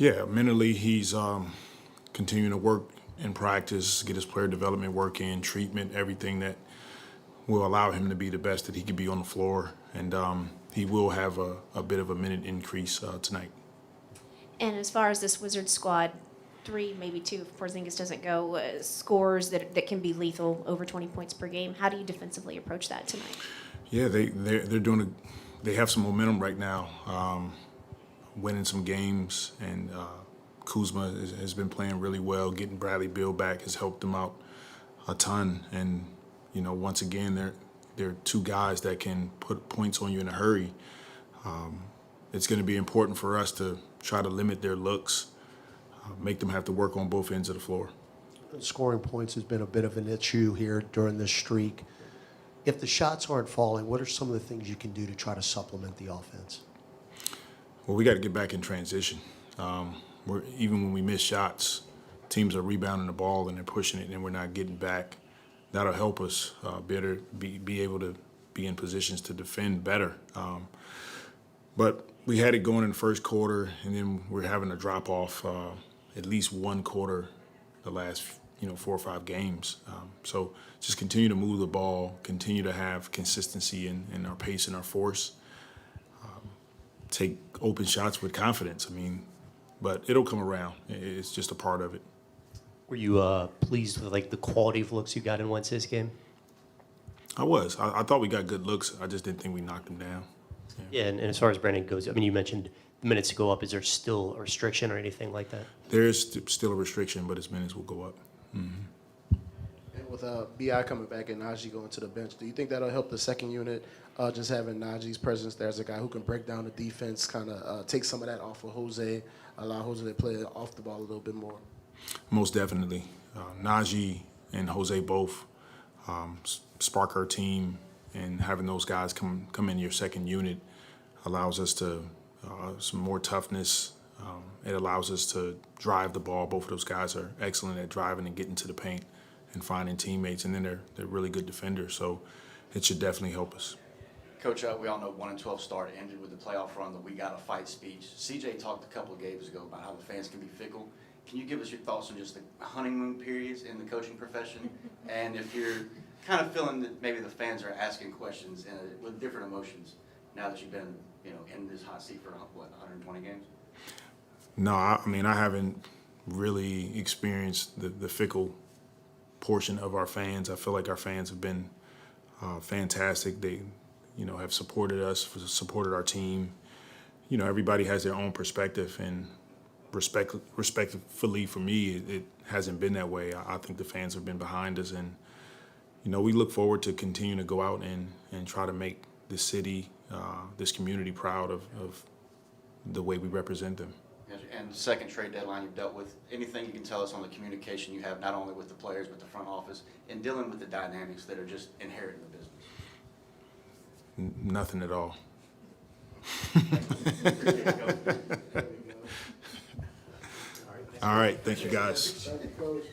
Yeah, mentally he's continuing to work in practice, get his player development work in, treatment, everything that will allow him to be the best that he could be on the floor. And he will have a bit of a minute increase tonight. And as far as this Wizards squad, 3, maybe 2, if Porzingis doesn't go, scores that can be lethal, over 20 points per game. How do you defensively approach that tonight? Yeah, they're doing they have some momentum right now, winning some games, and Kuzma has been playing really well. Getting Bradley Beal back has helped them out a ton. And once again, they're 2 guys that can put points on you in a hurry. It's going to be important for us to try to limit their looks, make them have to work on both ends of the floor. Scoring points has been a bit of an issue here during this streak. If the shots aren't falling, what are some of the things you can do to try to supplement the offense? Well, we got to get back in transition. Even when we miss shots, teams are rebounding the ball and they're pushing it, and we're not getting back. That'll help us be able to be in positions to defend better. But we had it going in the first quarter, and then we're having a drop off at least one quarter the last 4 or 5 games. So just continue to move the ball, continue to have consistency in our pace and our force. Take open shots with confidence. But it'll come around. It's just a part of it. Were you pleased with the quality of looks you got in Wednesday's game? I was. I thought we got good looks. I just didn't think we knocked them down. Yeah, and as far as Brandon goes, you mentioned the minutes to go up. Is there still a restriction or anything like that? There is still a restriction, but his minutes will go up. Mm-hmm. And with BI coming back and Naji going to the bench, do you think that'll help the second unit, just having Naji's presence there as a guy who can break down the defense, kind of take some of that off of Jose, allow Jose to play off the ball a little bit more? Most definitely. Naji and Jose both spark our team, and having those guys come in your second unit allows us to some more toughness. It allows us to drive the ball. Both of those guys are excellent at driving and getting to the paint and finding teammates, and then they're really good defenders. So it should definitely help us. Coach, we all know 1-12 start ended with the playoff run, the "we got to fight" speech. CJ talked a couple of games ago about how the fans can be fickle. Can you give us your thoughts on just the honeymoon periods in the coaching profession, and if you're kind of feeling that maybe the fans are asking questions with different emotions now that you've been in this hot seat for 120 games? No, I haven't really experienced the fickle portion of our fans. I feel like our fans have been fantastic. They have supported us, supported our team. Everybody has their own perspective, and respectfully for me, it hasn't been that way. I think the fans have been behind us, and we look forward to continuing to go out and try to make this city, this community proud of the way we represent them. And the second trade deadline you've dealt with, anything you can tell us on the communication you have not only with the players but the front office in dealing with the dynamics that are just inherent in the business? Nothing at all. All right, thank you guys. Thank you, Coach.